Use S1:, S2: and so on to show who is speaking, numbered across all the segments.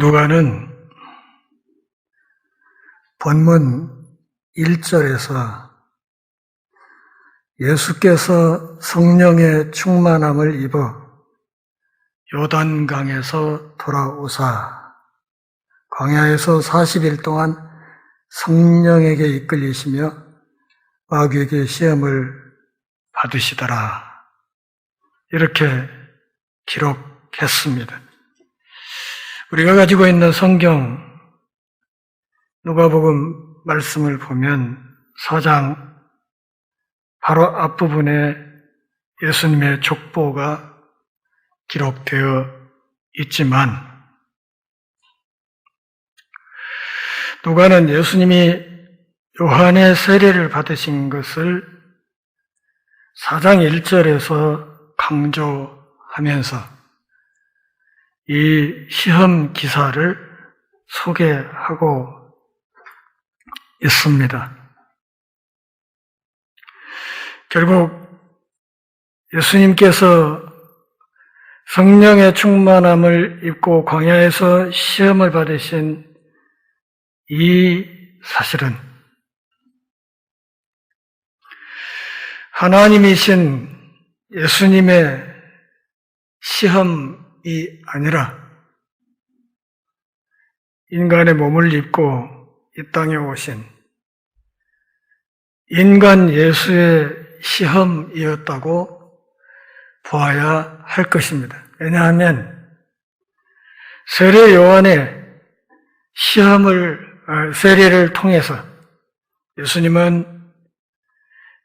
S1: 누가는 본문 1절에서 예수께서 성령의 충만함을 입어 요단강에서 돌아오사 광야에서 40일 동안 성령에게 이끌리시며 마귀에게 시험을 받으시더라. 이렇게 기록했습니다. 우리가 가지고 있는 성경 누가복음 말씀을 보면 4장 바로 앞부분에 예수님의 족보가 기록되어 있지만 누가는 예수님이 요한의 세례를 받으신 것을 4장 1절에서 강조하면서 이 시험 기사를 소개하고 있습니다. 결국 예수님께서 성령의 충만함을 입고 광야에서 시험을 받으신 이 사실은 하나님이신 예수님의 시험이 아니라 인간의 몸을 입고 이 땅에 오신 인간 예수의 시험이었다고 보아야 할 것입니다. 왜냐하면 세례 요한의 세례를 통해서 예수님은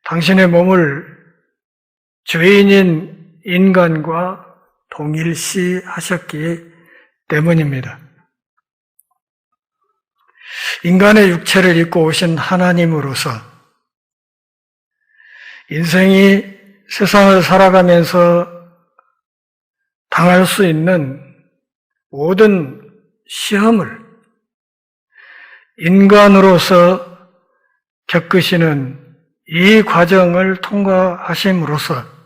S1: 당신의 몸을 죄인인 인간과 동일시 하셨기 때문입니다. 인간의 육체를 입고 오신 하나님으로서 인생이 세상을 살아가면서 당할 수 있는 모든 시험을 인간으로서 겪으시는 이 과정을 통과하심으로써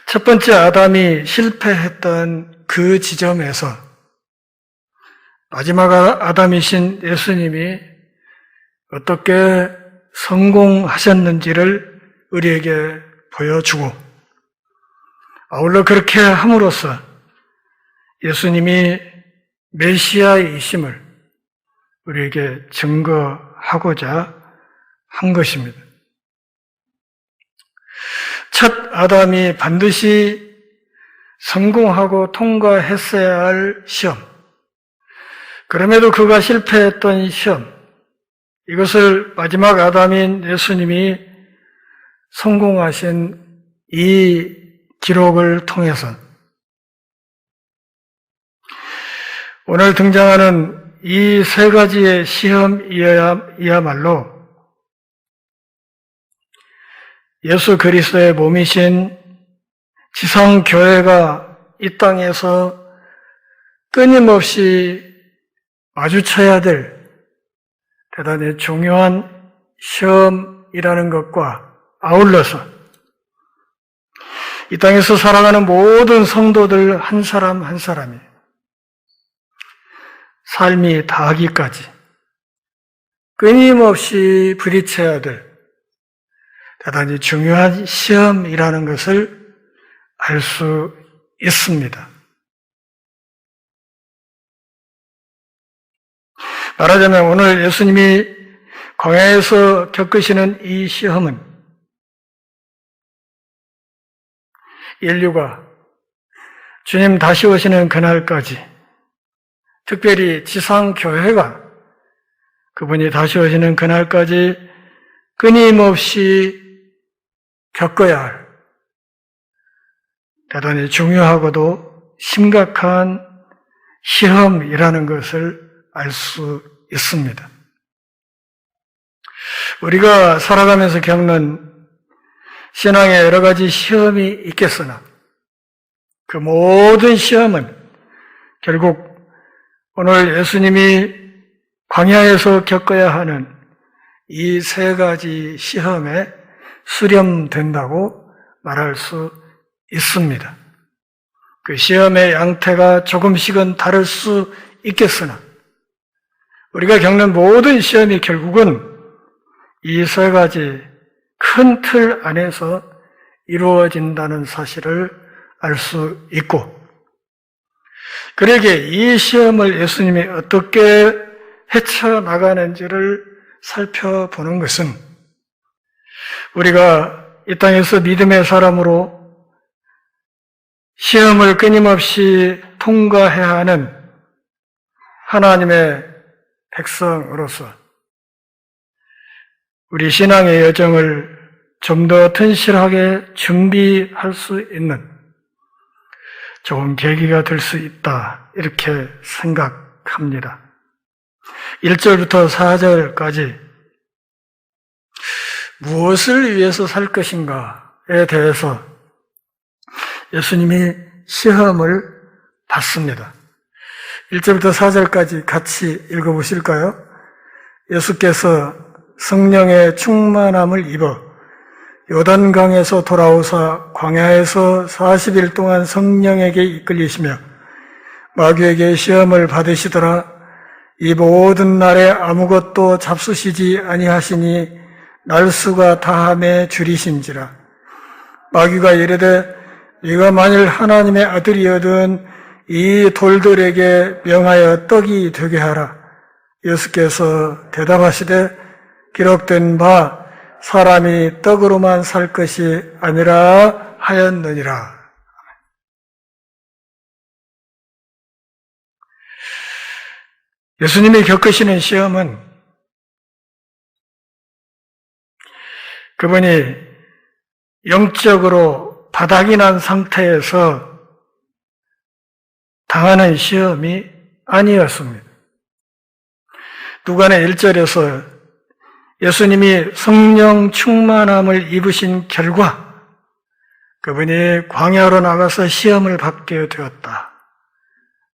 S1: 첫 번째 아담이 실패했던 그 지점에서 마지막 아담이신 예수님이 어떻게 성공하셨는지를 우리에게 보여주고 아울러 그렇게 함으로써 예수님이 메시아이심을 우리에게 증거하고자 한 것입니다. 첫 아담이 반드시 성공하고 통과했어야 할 시험, 그럼에도 그가 실패했던 시험, 이것을 마지막 아담인 예수님이 성공하신 이 기록을 통해서 오늘 등장하는 이 세 가지의 시험이야말로 예수 그리스도의 몸이신 지상교회가 이 땅에서 끊임없이 마주쳐야 될 대단히 중요한 시험이라는 것과 아울러서 이 땅에서 살아가는 모든 성도들 한 사람 한 사람이 삶이 다하기까지 끊임없이 부딪혀야 될 대단히 중요한 시험이라는 것을 알 수 있습니다. 말하자면 오늘 예수님이 광야에서 겪으시는 이 시험은 인류가 주님 다시 오시는 그날까지, 특별히 지상교회가 그분이 다시 오시는 그날까지 끊임없이 겪어야 할 대단히 중요하고도 심각한 시험이라는 것을 알 수 있습니다. 우리가 살아가면서 겪는 신앙의 여러 가지 시험이 있겠으나 그 모든 시험은 결국 오늘 예수님이 광야에서 겪어야 하는 이 세 가지 시험에 수렴된다고 말할 수 있습니다. 그 시험의 양태가 조금씩은 다를 수 있겠으나 우리가 겪는 모든 시험이 결국은 이 세 가지 큰 틀 안에서 이루어진다는 사실을 알 수 있고, 그러기에 이 시험을 예수님이 어떻게 헤쳐나가는지를 살펴보는 것은 우리가 이 땅에서 믿음의 사람으로 시험을 끊임없이 통과해야 하는 하나님의 백성으로서 우리 신앙의 여정을 좀 더 튼실하게 준비할 수 있는 좋은 계기가 될 수 있다, 이렇게 생각합니다. 1절부터 4절까지 무엇을 위해서 살 것인가에 대해서 예수님이 시험을 받습니다. 1절부터 4절까지 같이 읽어보실까요? 예수께서 성령의 충만함을 입어 요단강에서 돌아오사 광야에서 40일 동안 성령에게 이끌리시며 마귀에게 시험을 받으시더라. 이 모든 날에 아무것도 잡수시지 아니하시니 날수가 다함에 줄이신지라. 마귀가 이르되 네가 만일 하나님의 아들이거든 이 돌들에게 명하여 떡이 되게 하라. 예수께서 대답하시되 기록된 바 사람이 떡으로만 살 것이 아니라 하였느니라. 예수님이 겪으시는 시험은 그분이 영적으로 바닥이 난 상태에서 당하는 시험이 아니었습니다. 누가는 1절에서 예수님이 성령 충만함을 입으신 결과 그분이 광야로 나가서 시험을 받게 되었다,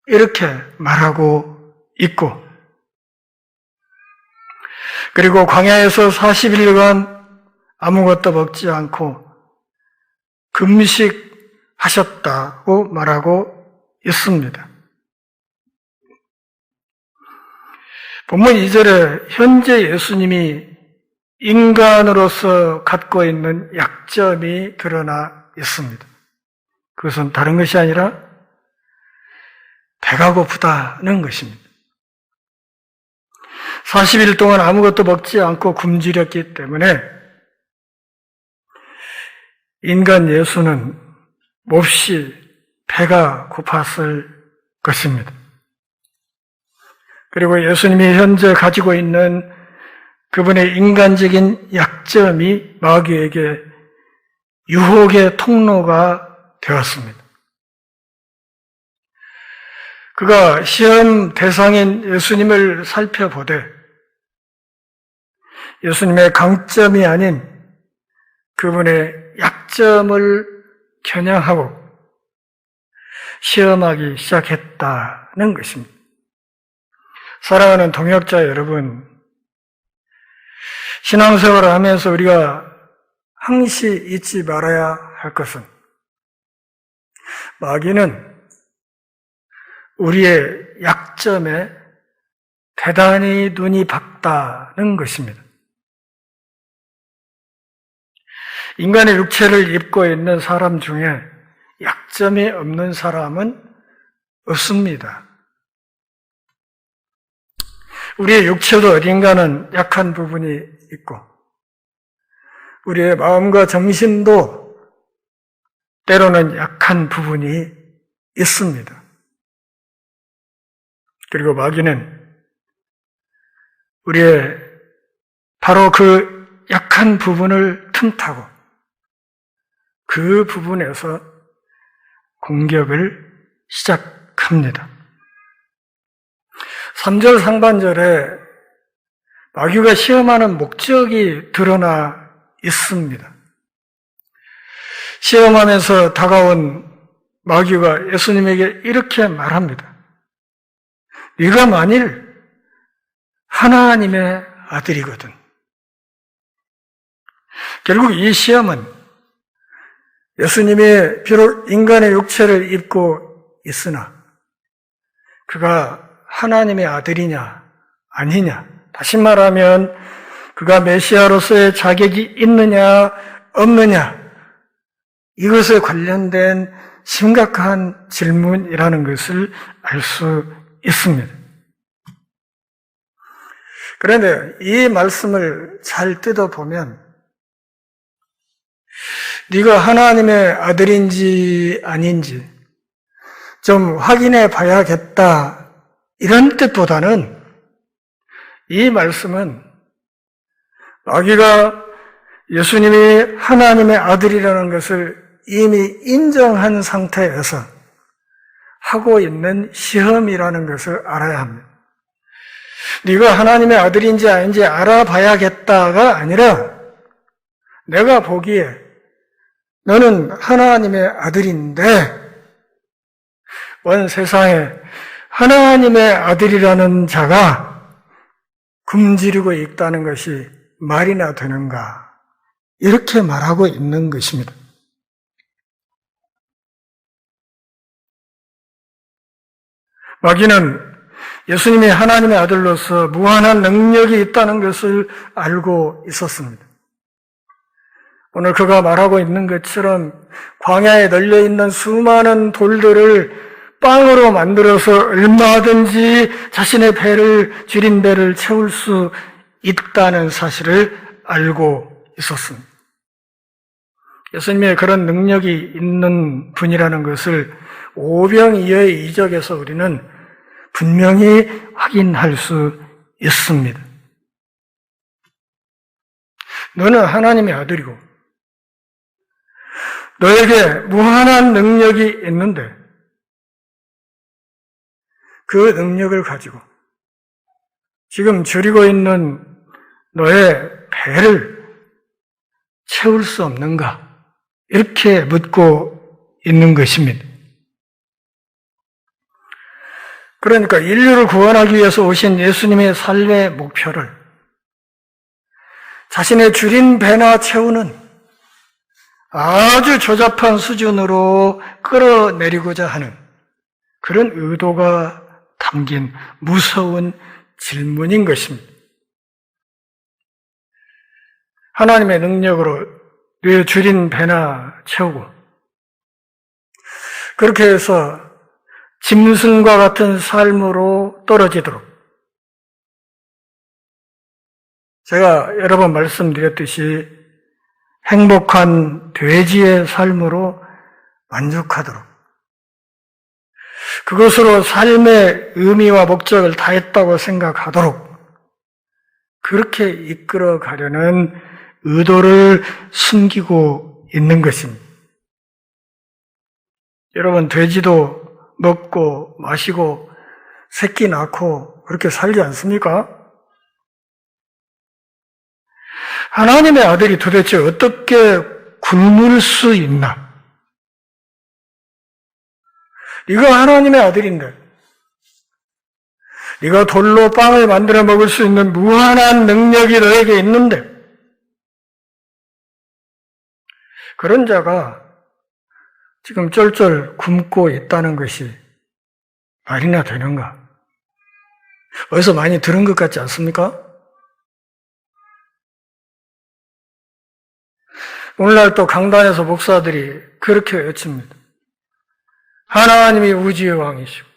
S1: 이렇게 말하고 있고, 그리고 광야에서 40일간 아무것도 먹지 않고 금식하셨다고 말하고 있습니다. 본문 2절에 현재 예수님이 인간으로서 갖고 있는 약점이 드러나 있습니다. 그것은 다른 것이 아니라 배가 고프다는 것입니다. 40일 동안 아무것도 먹지 않고 굶주렸기 때문에 인간 예수는 몹시 배가 고팠을 것입니다. 그리고 예수님이 현재 가지고 있는 그분의 인간적인 약점이 마귀에게 유혹의 통로가 되었습니다. 그가 시험 대상인 예수님을 살펴보되 예수님의 강점이 아닌 그분의 약점을 겨냥하고 시험하기 시작했다는 것입니다. 사랑하는 동역자 여러분, 신앙생활을 하면서 우리가 항시 잊지 말아야 할 것은 마귀는 우리의 약점에 대단히 눈이 밝다는 것입니다. 인간의 육체를 입고 있는 사람 중에 약점이 없는 사람은 없습니다. 우리의 육체도 어딘가는 약한 부분이 있고 우리의 마음과 정신도 때로는 약한 부분이 있습니다. 그리고 마귀는 우리의 바로 그 약한 부분을 틈타고 그 부분에서 공격을 시작합니다. 3절 상반절에 마귀가 시험하는 목적이 드러나 있습니다. 시험하면서 다가온 마귀가 예수님에게 이렇게 말합니다. 네가 만일 하나님의 아들이거든. 결국 이 시험은 예수님이 비록 인간의 육체를 입고 있으나 그가 하나님의 아들이냐 아니냐, 다시 말하면 그가 메시아로서의 자격이 있느냐 없느냐, 이것에 관련된 심각한 질문이라는 것을 알 수 있습니다. 그런데 이 말씀을 잘 뜯어보면 네가 하나님의 아들인지 아닌지 좀 확인해 봐야겠다, 이런 뜻보다는 이 말씀은 마귀가 예수님이 하나님의 아들이라는 것을 이미 인정한 상태에서 하고 있는 시험이라는 것을 알아야 합니다. 네가 하나님의 아들인지 아닌지 알아봐야겠다가 아니라 내가 보기에 너는 하나님의 아들인데 온 세상에 하나님의 아들이라는 자가 굶주리고 있다는 것이 말이나 되는가, 이렇게 말하고 있는 것입니다. 마귀는 예수님이 하나님의 아들로서 무한한 능력이 있다는 것을 알고 있었습니다. 오늘 그가 말하고 있는 것처럼 광야에 널려있는 수많은 돌들을 빵으로 만들어서 얼마든지 자신의 배를, 줄인 배를 채울 수 있다는 사실을 알고 있었습니다. 예수님의 그런 능력이 있는 분이라는 것을 오병이어의 이적에서 우리는 분명히 확인할 수 있습니다. 너는 하나님의 아들이고 너에게 무한한 능력이 있는데 그 능력을 가지고 지금 줄이고 있는 너의 배를 채울 수 없는가? 이렇게 묻고 있는 것입니다. 그러니까 인류를 구원하기 위해서 오신 예수님의 삶의 목표를 자신의 줄인 배나 채우는 아주 조잡한 수준으로 끌어내리고자 하는 그런 의도가 담긴 무서운 질문인 것입니다. 하나님의 능력으로 뇌 줄인 배나 채우고 그렇게 해서 짐승과 같은 삶으로 떨어지도록, 제가 여러 번 말씀드렸듯이 행복한 돼지의 삶으로 만족하도록, 그것으로 삶의 의미와 목적을 다했다고 생각하도록 그렇게 이끌어 가려는 의도를 숨기고 있는 것입니다. 여러분, 돼지도 먹고 마시고 새끼 낳고 그렇게 살지 않습니까? 하나님의 아들이 도대체 어떻게 굶을 수 있나? 네가 하나님의 아들인데, 네가 돌로 빵을 만들어 먹을 수 있는 무한한 능력이 너에게 있는데, 그런 자가 지금 쫄쫄 굶고 있다는 것이 말이나 되는가? 어디서 많이 들은 것 같지 않습니까? 오늘날 또 강단에서 목사들이 그렇게 외칩니다. 하나님이 우주의 왕이시고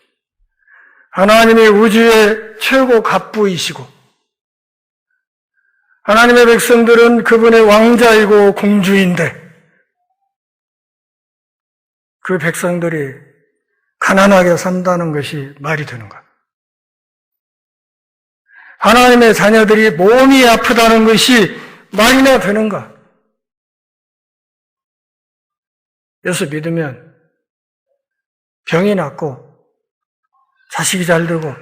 S1: 하나님이 우주의 최고 갑부이시고 하나님의 백성들은 그분의 왕자이고 공주인데 그 백성들이 가난하게 산다는 것이 말이 되는가? 하나님의 자녀들이 몸이 아프다는 것이 말이나 되는가? 예수 믿으면 병이 낫고 자식이 잘 되고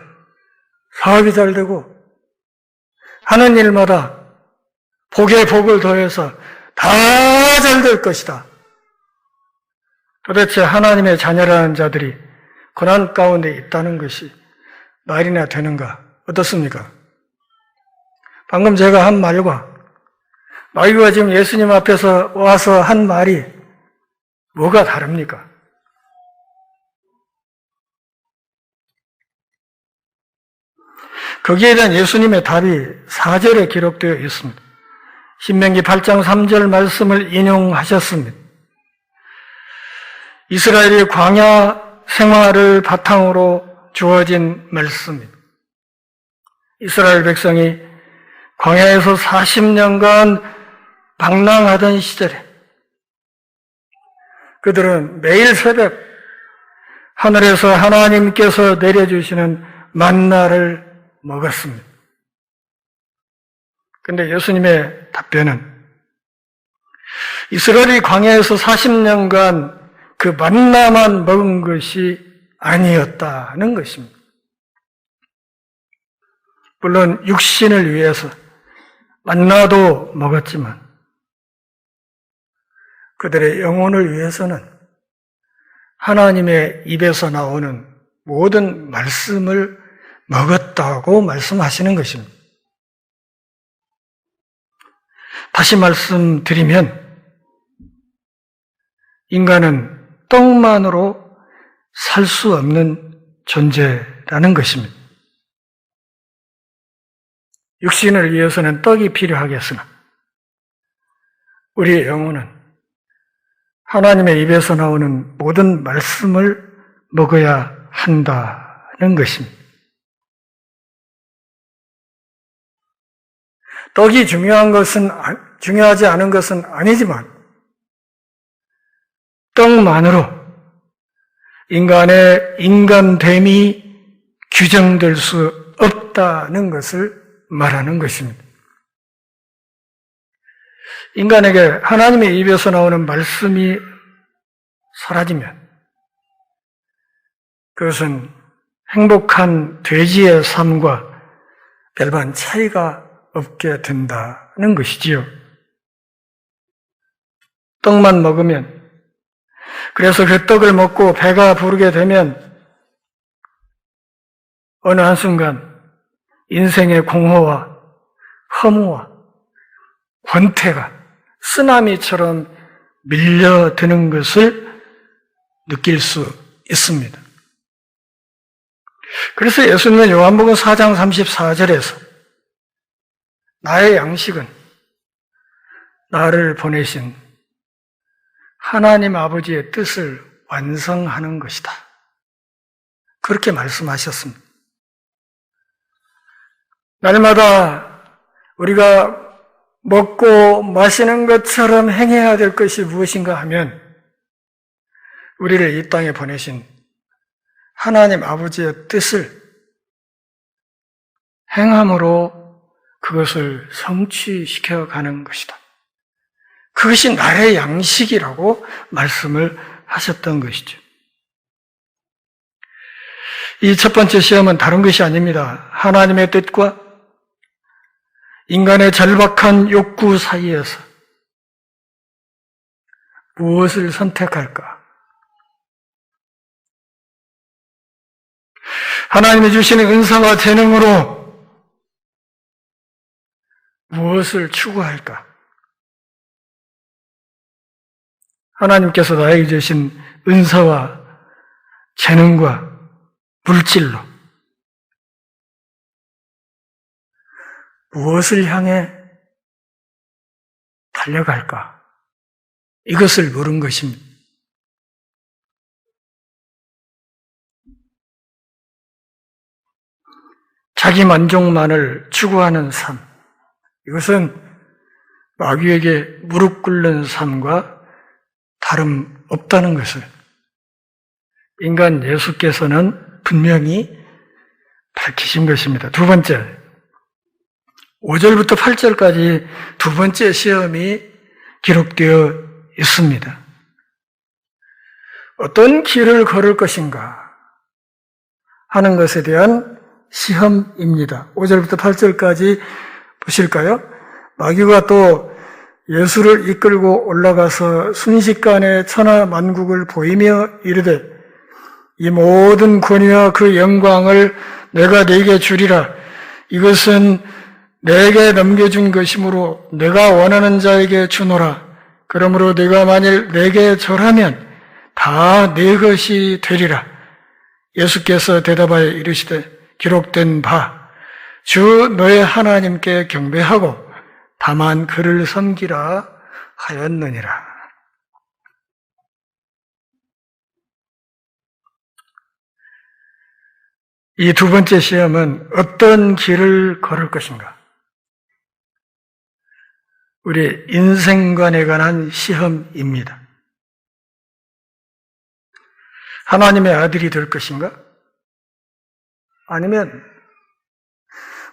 S1: 사업이 잘 되고 하는 일마다 복에 복을 더해서 다 잘 될 것이다. 도대체 하나님의 자녀라는 자들이 고난 가운데 있다는 것이 말이나 되는가? 어떻습니까? 방금 제가 한 말과 마귀가 지금 예수님 앞에서 와서 한 말이 뭐가 다릅니까? 거기에 대한 예수님의 답이 4절에 기록되어 있습니다. 신명기 8장 3절 말씀을 인용하셨습니다. 이스라엘의 광야 생활을 바탕으로 주어진 말씀입니다. 이스라엘 백성이 광야에서 40년간 방랑하던 시절에 그들은 매일 새벽 하늘에서 하나님께서 내려주시는 만나를 먹었습니다. 그런데 예수님의 답변은 이스라엘이 광야에서 40년간 그 만나만 먹은 것이 아니었다는 것입니다. 물론 육신을 위해서 만나도 먹었지만 그들의 영혼을 위해서는 하나님의 입에서 나오는 모든 말씀을 먹었다고 말씀하시는 것입니다. 다시 말씀드리면 인간은 떡만으로 살 수 없는 존재라는 것입니다. 육신을 위해서는 떡이 필요하겠으나 우리의 영혼은 하나님의 입에서 나오는 모든 말씀을 먹어야 한다는 것입니다. 떡이 중요하지 않은 것은 아니지만 떡만으로 인간의 인간됨이 규정될 수 없다는 것을 말하는 것입니다. 인간에게 하나님의 입에서 나오는 말씀이 사라지면 그것은 행복한 돼지의 삶과 별반 차이가 없게 된다는 것이지요. 떡만 먹으면, 그래서 그 떡을 먹고 배가 부르게 되면 어느 한순간 인생의 공허와 허무와 권태가 쓰나미처럼 밀려드는 것을 느낄 수 있습니다. 그래서 예수님은 요한복음 4장 34절에서 나의 양식은 나를 보내신 하나님 아버지의 뜻을 완성하는 것이다. 그렇게 말씀하셨습니다. 날마다 우리가 먹고 마시는 것처럼 행해야 될 것이 무엇인가 하면 우리를 이 땅에 보내신 하나님 아버지의 뜻을 행함으로 그것을 성취시켜 가는 것이다. 그것이 나의 양식이라고 말씀을 하셨던 것이죠. 이 첫 번째 시험은 다른 것이 아닙니다. 하나님의 뜻과 인간의 절박한 욕구 사이에서 무엇을 선택할까? 하나님이 주시는 은사와 재능으로 무엇을 추구할까? 하나님께서 나에게 주신 은사와 재능과 물질로 무엇을 향해 달려갈까? 이것을 물은 것입니다. 자기 만족만을 추구하는 삶, 이것은 마귀에게 무릎 꿇는 삶과 다름없다는 것을 인간 예수께서는 분명히 밝히신 것입니다. 두 번째, 5절부터 8절까지 두 번째 시험이 기록되어 있습니다. 어떤 길을 걸을 것인가 하는 것에 대한 시험입니다. 5절부터 8절까지 보실까요? 마귀가 또 예수를 이끌고 올라가서 순식간에 천하만국을 보이며 이르되 이 모든 권위와 그 영광을 내가 네게 주리라. 이것은 내게 넘겨준 것이므로 내가 원하는 자에게 주노라. 그러므로 네가 만일 내게 절하면 다 네 것이 되리라. 예수께서 대답하여 이르시되 기록된 바 주 너의 하나님께 경배하고 다만 그를 섬기라 하였느니라. 이 두 번째 시험은 어떤 길을 걸을 것인가? 우리 인생관에 관한 시험입니다. 하나님의 아들이 될 것인가? 아니면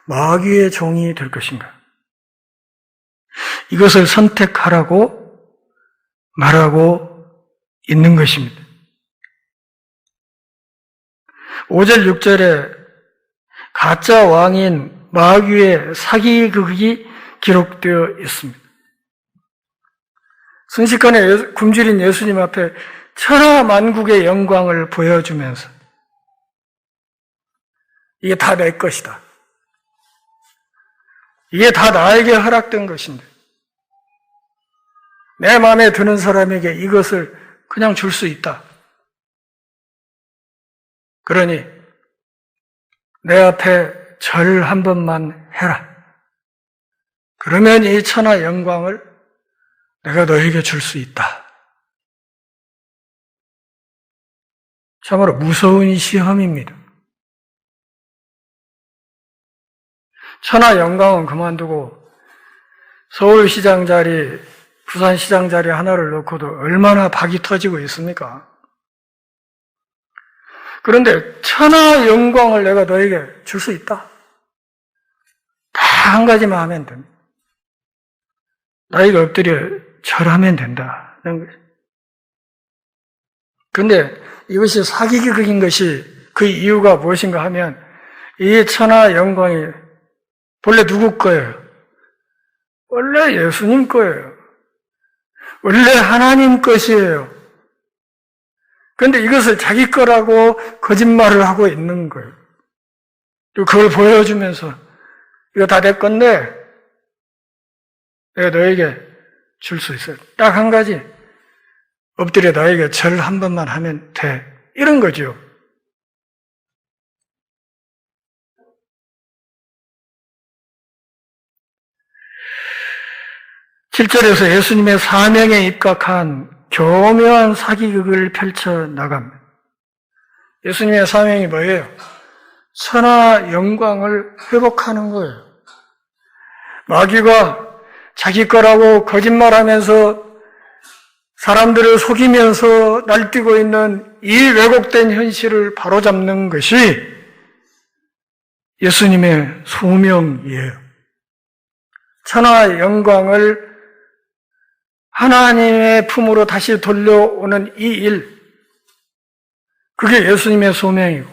S1: 마귀의 종이 될 것인가? 이것을 선택하라고 말하고 있는 것입니다. 5절, 6절에 가짜 왕인 마귀의 사기극이 기록되어 있습니다. 순식간에 굶주린 예수님 앞에 천하만국의 영광을 보여주면서 이게 다 내 것이다. 이게 다 나에게 허락된 것인데 내 마음에 드는 사람에게 이것을 그냥 줄 수 있다. 그러니 내 앞에 절 한 번만 해라. 그러면 이 천하 영광을 내가 너에게 줄 수 있다. 참으로 무서운 시험입니다. 천하 영광은 그만두고 서울시장 자리, 부산시장 자리 하나를 놓고도 얼마나 박이 터지고 있습니까? 그런데 천하 영광을 내가 너에게 줄 수 있다. 다 한 가지만 하면 됩니다. 나에게 엎드려 절하면 된다는 거예요. 그런데 이것이 사기극인 것이 그 이유가 무엇인가 하면 이 천하 영광이 본래 누구 거예요? 원래 예수님 거예요. 원래 하나님 것이에요. 그런데 이것을 자기 거라고 거짓말을 하고 있는 거예요. 그리고 그걸 보여주면서 이거 다 내 건데 내가 너에게 줄 수 있어요. 딱 한 가지. 엎드려 너에게 절 한 번만 하면 돼. 이런 거죠. (7절에서) 예수님의 사명에 입각한 교묘한 사기극을 펼쳐나갑니다. 예수님의 사명이 뭐예요? 천하 영광을 회복하는 거예요. 마귀가 자기 거라고 거짓말하면서 사람들을 속이면서 날뛰고 있는 이 왜곡된 현실을 바로잡는 것이 예수님의 소명이에요. 천하 영광을 하나님의 품으로 다시 돌려오는 이 일, 그게 예수님의 소명이고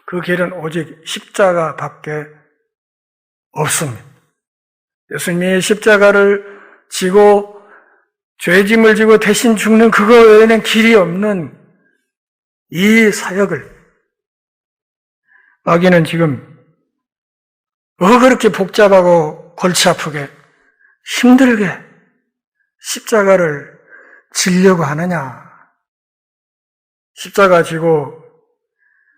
S1: 그 길은 오직 십자가밖에 없습니다. 예수님이 십자가를 지고 죄짐을 지고 대신 죽는 그거 외에는 길이 없는 이 사역을 마귀는 지금 뭐 그렇게 복잡하고 골치 아프게 힘들게 십자가를 지려고 하느냐. 십자가 지고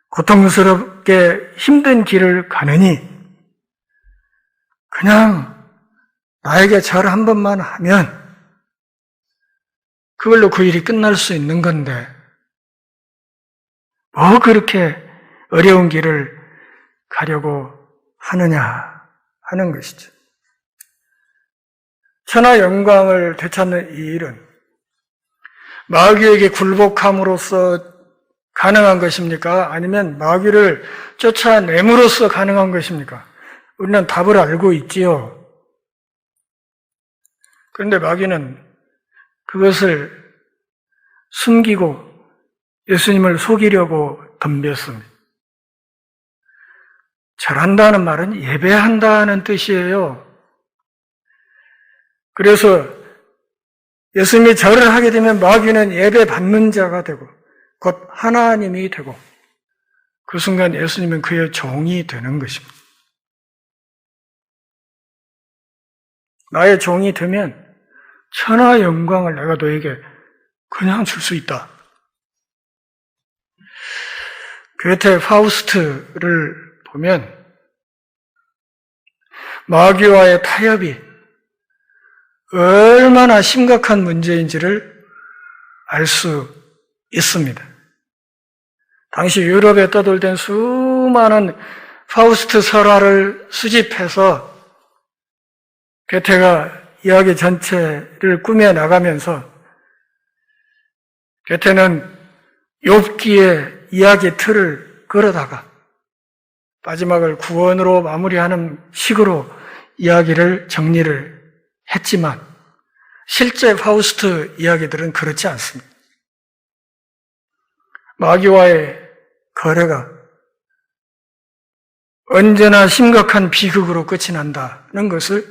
S1: 고통스럽게 힘든 길을 가느니 그냥 나에게 절 한 번만 하면 그걸로 그 일이 끝날 수 있는 건데 뭐 그렇게 어려운 길을 가려고 하느냐 하는 것이죠. 천하 영광을 되찾는 이 일은 마귀에게 굴복함으로써 가능한 것입니까? 아니면 마귀를 쫓아냄으로써 가능한 것입니까? 우리는 답을 알고 있지요. 그런데 마귀는 그것을 숨기고 예수님을 속이려고 덤볐습니다. 절한다는 말은 예배한다는 뜻이에요. 그래서 예수님이 절을 하게 되면 마귀는 예배 받는 자가 되고 곧 하나님이 되고 그 순간 예수님은 그의 종이 되는 것입니다. 나의 종이 되면 천하 영광을 내가 너에게 그냥 줄 수 있다. 괴테 파우스트를 보면 마귀와의 타협이 얼마나 심각한 문제인지를 알 수 있습니다. 당시 유럽에 떠돌던 수많은 파우스트 설화를 수집해서 괴테가 이야기 전체를 꾸며 나가면서 괴테는 욥기의 이야기 틀을 걸어다가 마지막을 구원으로 마무리하는 식으로 이야기를 정리를 했지만 실제 파우스트 이야기들은 그렇지 않습니다. 마귀와의 거래가 언제나 심각한 비극으로 끝이 난다는 것을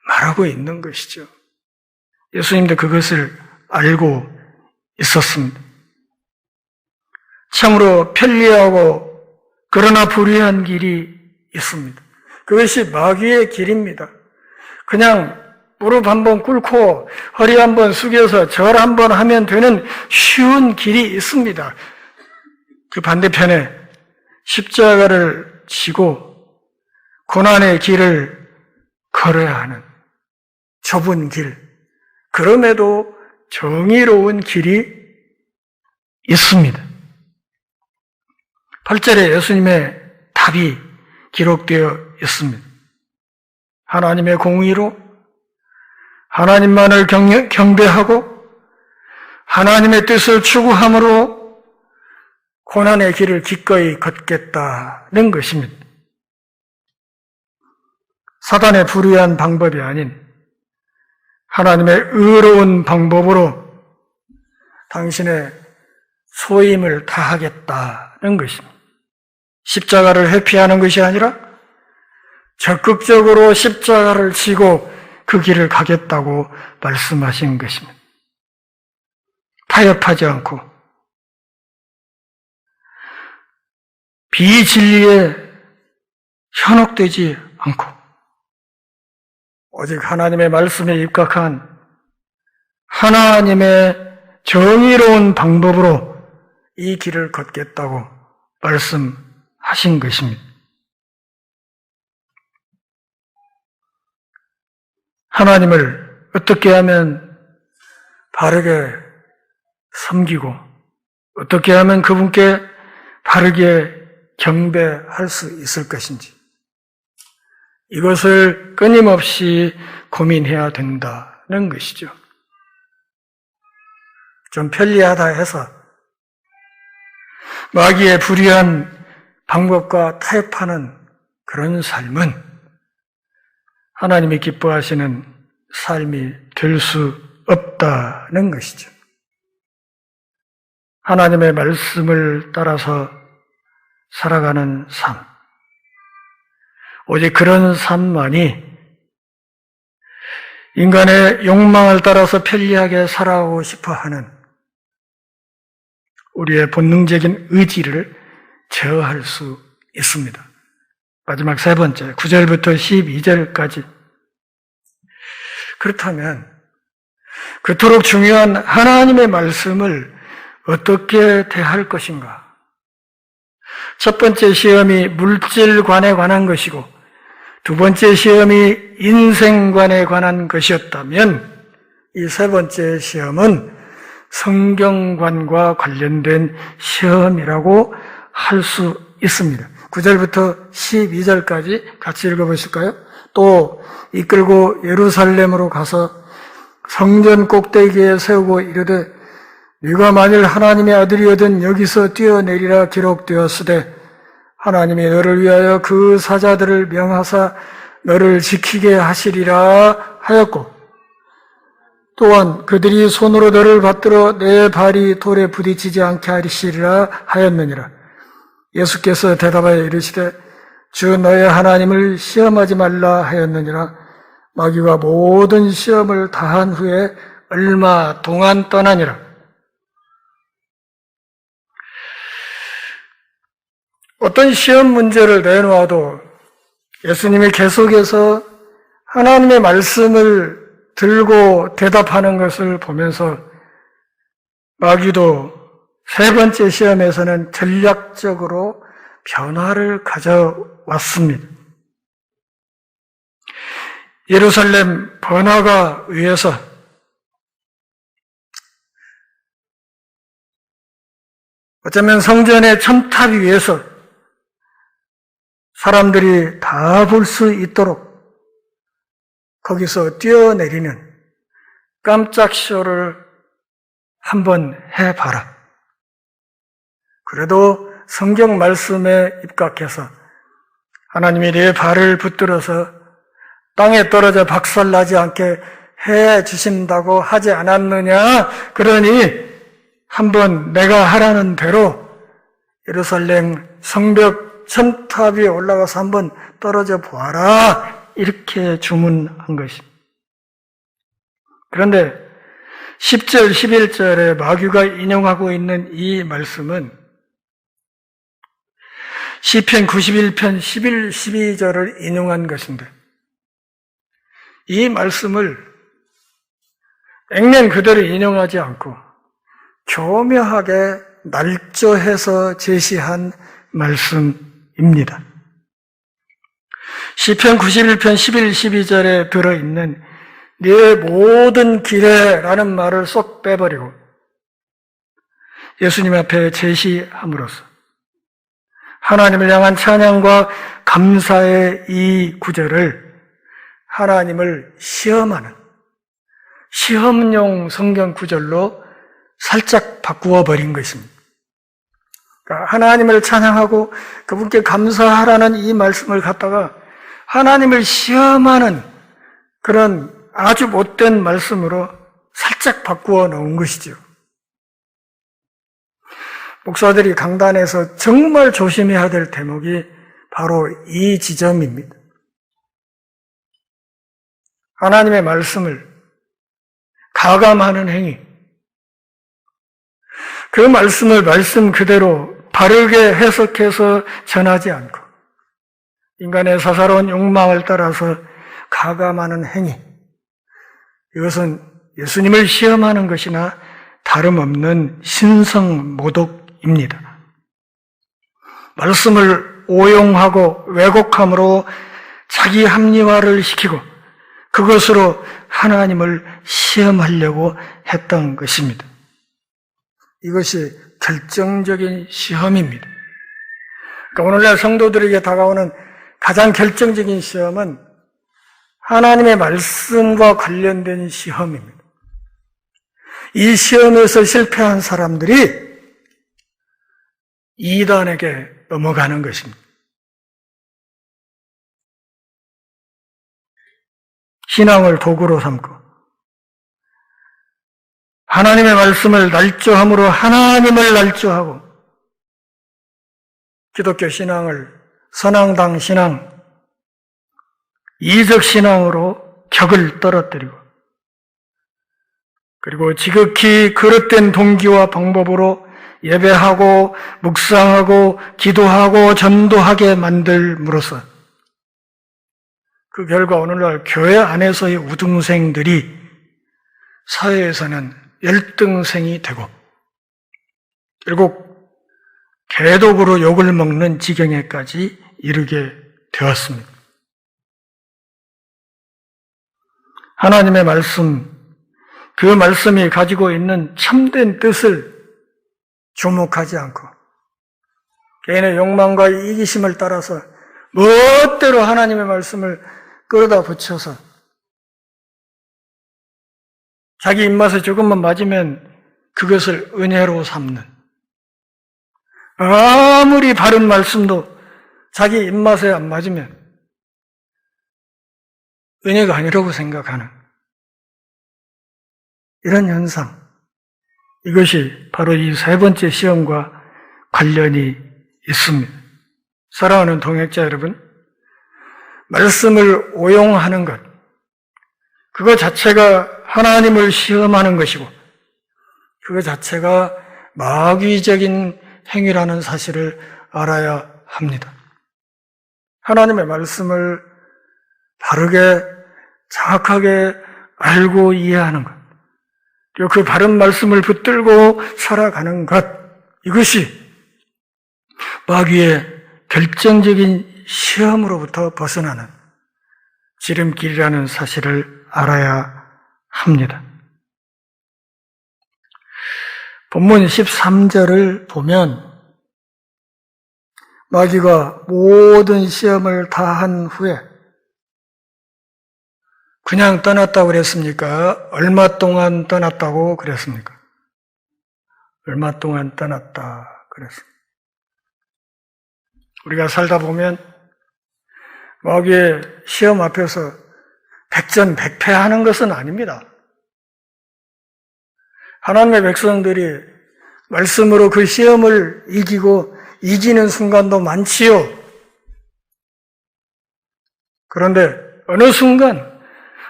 S1: 말하고 있는 것이죠. 예수님도 그것을 알고 있었습니다. 참으로 편리하고 그러나 불의한 길이 있습니다. 그것이 마귀의 길입니다. 그냥 무릎 한번 꿇고 허리 한번 숙여서 절 한번 하면 되는 쉬운 길이 있습니다. 그 반대편에 십자가를 지고 고난의 길을 걸어야 하는 좁은 길, 그럼에도 정의로운 길이 있습니다. 8절에 예수님의 답이 기록되어 있습니다. 하나님의 공의로 하나님만을 경배하고 하나님의 뜻을 추구함으로 고난의 길을 기꺼이 걷겠다는 것입니다. 사단의 불의한 방법이 아닌 하나님의 의로운 방법으로 당신의 소임을 다하겠다는 것입니다. 십자가를 회피하는 것이 아니라 적극적으로 십자가를 지고 그 길을 가겠다고 말씀하신 것입니다. 타협하지 않고 비진리에 현혹되지 않고 오직 하나님의 말씀에 입각한 하나님의 정의로운 방법으로 이 길을 걷겠다고 말씀하신 것입니다. 하나님을 어떻게 하면 바르게 섬기고 어떻게 하면 그분께 바르게 경배할 수 있을 것인지 이것을 끊임없이 고민해야 된다는 것이죠. 좀 편리하다 해서 마귀의 불의한 방법과 타협하는 그런 삶은 하나님이 기뻐하시는 삶이 될 수 없다는 것이죠. 하나님의 말씀을 따라서 살아가는 삶, 오직 그런 삶만이 인간의 욕망을 따라서 편리하게 살아가고 싶어하는 우리의 본능적인 의지를 제어할 수 있습니다. 마지막 세 번째, 9절부터 12절까지. 그렇다면 그토록 중요한 하나님의 말씀을 어떻게 대할 것인가? 첫 번째 시험이 물질관에 관한 것이고 두 번째 시험이 인생관에 관한 것이었다면 이 세 번째 시험은 성경관과 관련된 시험이라고 할 수 있습니다. 9절부터 12절까지 같이 읽어보실까요? 또 이끌고 예루살렘으로 가서 성전 꼭대기에 세우고 이르되 네가 만일 하나님의 아들이거든 여기서 뛰어내리라 기록되었으되 하나님이 너를 위하여 그 사자들을 명하사 너를 지키게 하시리라 하였고 또한 그들이 손으로 너를 받들어 내 발이 돌에 부딪히지 않게 하시리라 하였느니라. 예수께서 대답하여 이르시되 주 너의 하나님을 시험하지 말라 하였느니라. 마귀가 모든 시험을 다한 후에 얼마 동안 떠나니라. 어떤 시험 문제를 내놓아도 예수님이 계속해서 하나님의 말씀을 들고 대답하는 것을 보면서 마귀도 세 번째 시험에서는 전략적으로 변화를 가져왔습니다. 예루살렘 번화가 위에서 어쩌면 성전의 첨탑 위에서 사람들이 다 볼 수 있도록 거기서 뛰어내리는 깜짝 쇼를 한번 해봐라. 그래도 성경 말씀에 입각해서 하나님이 네 발을 붙들어서 땅에 떨어져 박살나지 않게 해 주신다고 하지 않았느냐? 그러니 한번 내가 하라는 대로 예루살렘 성벽 첨탑 위에 올라가서 한번 떨어져 보아라. 이렇게 주문한 것입니다. 그런데 10절, 11절에 마귀가 인용하고 있는 이 말씀은 시편 91편 11, 12절을 인용한 것인데 이 말씀을 액면 그대로 인용하지 않고 교묘하게 날조해서 제시한 말씀입니다. 시편 91편 11, 12절에 들어있는 네 모든 길에 라는 말을 쏙 빼버리고 예수님 앞에 제시함으로써 하나님을 향한 찬양과 감사의 이 구절을 하나님을 시험하는 시험용 성경 구절로 살짝 바꾸어 버린 것입니다. 그러니까 하나님을 찬양하고 그분께 감사하라는 이 말씀을 갖다가 하나님을 시험하는 그런 아주 못된 말씀으로 살짝 바꾸어 놓은 것이죠. 목사들이 강단에서 정말 조심해야 될 대목이 바로 이 지점입니다. 하나님의 말씀을 가감하는 행위, 그 말씀을 말씀 그대로 바르게 해석해서 전하지 않고 인간의 사사로운 욕망을 따라서 가감하는 행위, 이것은 예수님을 시험하는 것이나 다름없는 신성모독입니다. 말씀을 오용하고 왜곡함으로 자기 합리화를 시키고 그것으로 하나님을 시험하려고 했던 것입니다. 이것이 결정적인 시험입니다. 그러니까 오늘날 성도들에게 다가오는 가장 결정적인 시험은 하나님의 말씀과 관련된 시험입니다. 이 시험에서 실패한 사람들이 이단에게 넘어가는 것입니다. 신앙을 도구로 삼고 하나님의 말씀을 날조함으로 하나님을 날조하고 기독교 신앙을 선앙당 신앙, 이적 신앙으로 격을 떨어뜨리고 그리고 지극히 그릇된 동기와 방법으로 예배하고 묵상하고 기도하고 전도하게 만들므로써 그 결과 오늘날 교회 안에서의 우등생들이 사회에서는 열등생이 되고 결국 개독으로 욕을 먹는 지경에까지 이르게 되었습니다. 하나님의 말씀, 그 말씀이 가지고 있는 참된 뜻을 주목하지 않고 개인의 욕망과 이기심을 따라서 멋대로 하나님의 말씀을 끌어다 붙여서 자기 입맛에 조금만 맞으면 그것을 은혜로 삼는, 아무리 바른 말씀도 자기 입맛에 안 맞으면 은혜가 아니라고 생각하는 이런 현상, 이것이 바로 이 세 번째 시험과 관련이 있습니다. 사랑하는 동역자 여러분, 말씀을 오용하는 것, 그거 자체가 하나님을 시험하는 것이고 그거 자체가 마귀적인 행위라는 사실을 알아야 합니다. 하나님의 말씀을 바르게 정확하게 알고 이해하는 것, 그리고 그 바른 말씀을 붙들고 살아가는 것, 이것이 마귀의 결정적인 시험으로부터 벗어나는 지름길이라는 사실을 알아야 합니다. 본문 13절을 보면 마귀가 모든 시험을 다 한 후에 그냥 떠났다고 그랬습니까? 얼마 동안 떠났다고 그랬습니까? 얼마 동안 떠났다 그랬습니다. 우리가 살다 보면 마귀의 시험 앞에서 백전백패하는 것은 아닙니다. 하나님의 백성들이 말씀으로 그 시험을 이기는 순간도 많지요. 그런데 어느 순간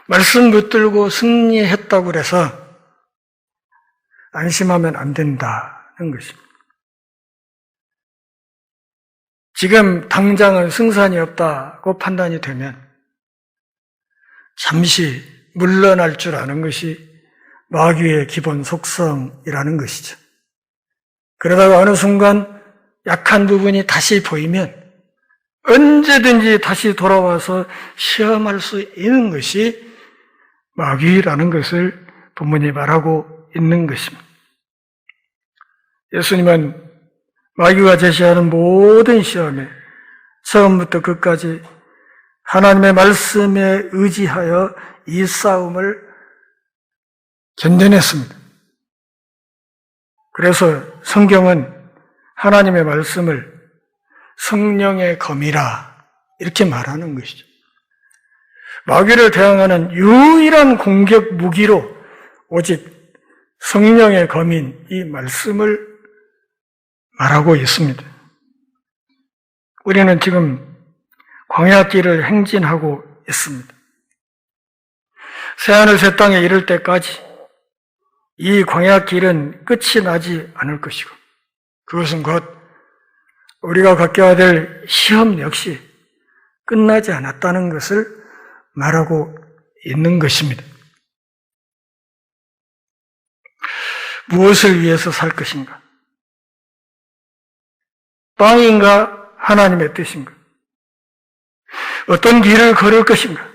S1: 말씀 붙들고 승리했다고 해서 안심하면 안 된다는 것입니다. 지금 당장은 승산이 없다고 판단이 되면 잠시 물러날 줄 아는 것이 마귀의 기본 속성이라는 것이죠. 그러다가 어느 순간 약한 부분이 다시 보이면 언제든지 다시 돌아와서 시험할 수 있는 것이 마귀라는 것을 본문이 말하고 있는 것입니다. 예수님은 마귀가 제시하는 모든 시험에 처음부터 끝까지 하나님의 말씀에 의지하여 이 싸움을 견뎌냈습니다. 그래서 성경은 하나님의 말씀을 성령의 검이라 이렇게 말하는 것이죠. 마귀를 대항하는 유일한 공격 무기로 오직 성령의 검인 이 말씀을 말하고 있습니다. 우리는 지금 광야길을 행진하고 있습니다. 새하늘 새 땅에 이를 때까지 이 광야길은 끝이 나지 않을 것이고 그것은 곧 우리가 겪어야 될 시험 역시 끝나지 않았다는 것을 말하고 있는 것입니다. 무엇을 위해서 살 것인가? 빵인가? 하나님의 뜻인가? 어떤 길을 걸을 것인가?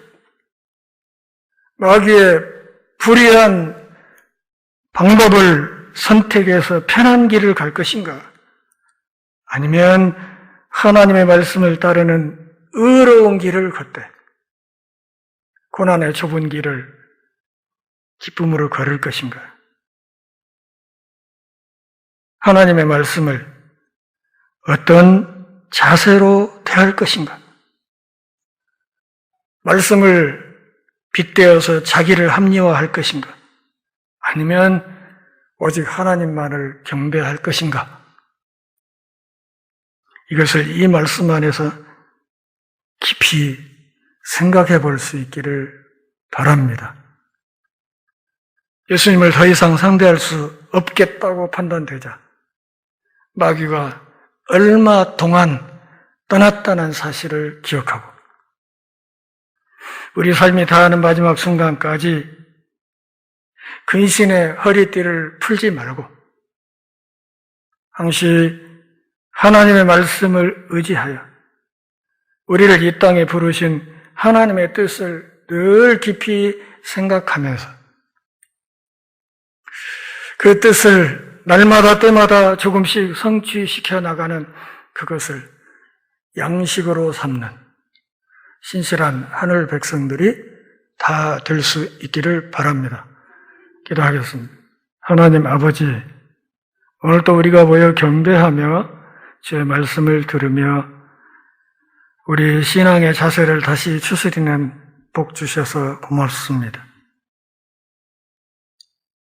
S1: 마귀의 불의한 방법을 선택해서 편한 길을 갈 것인가? 아니면 하나님의 말씀을 따르는 의로운 길을 걷되 고난의 좁은 길을 기쁨으로 걸을 것인가? 하나님의 말씀을 어떤 자세로 대할 것인가? 말씀을 빗대어서 자기를 합리화할 것인가? 아니면 오직 하나님만을 경배할 것인가? 이것을 이 말씀 안에서 깊이 생각해 볼 수 있기를 바랍니다. 예수님을 더 이상 상대할 수 없겠다고 판단되자 마귀가 얼마 동안 떠났다는 사실을 기억하고 우리 삶이 다하는 마지막 순간까지 근신의 허리띠를 풀지 말고 항시 하나님의 말씀을 의지하여 우리를 이 땅에 부르신 하나님의 뜻을 늘 깊이 생각하면서 그 뜻을 날마다 때마다 조금씩 성취시켜 나가는 그것을 양식으로 삼는 신실한 하늘 백성들이 다 될 수 있기를 바랍니다. 기도하겠습니다. 하나님 아버지, 오늘도 우리가 모여 경배하며 주의 말씀을 들으며 우리 신앙의 자세를 다시 추스리는 복 주셔서 고맙습니다.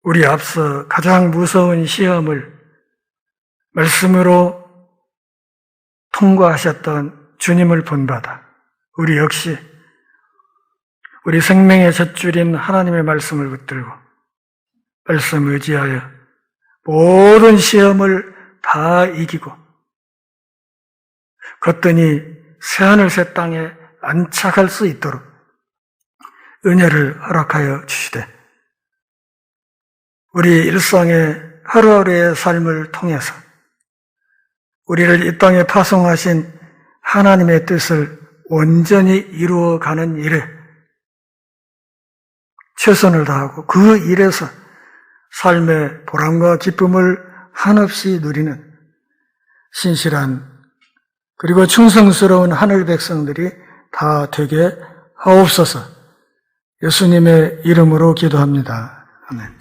S1: 우리 앞서 가장 무서운 시험을 말씀으로 통과하셨던 주님을 본받아 우리 역시 우리 생명의 젖줄인 하나님의 말씀을 붙들고 말씀 의지하여 모든 시험을 다 이기고 걷더니 새하늘 새 땅에 안착할 수 있도록 은혜를 허락하여 주시되 우리 일상의 하루하루의 삶을 통해서 우리를 이 땅에 파송하신 하나님의 뜻을 온전히 이루어가는 일에 최선을 다하고 그 일에서 삶의 보람과 기쁨을 한없이 누리는 신실한 그리고 충성스러운 하늘 백성들이 다 되게 하옵소서. 예수님의 이름으로 기도합니다. 아멘.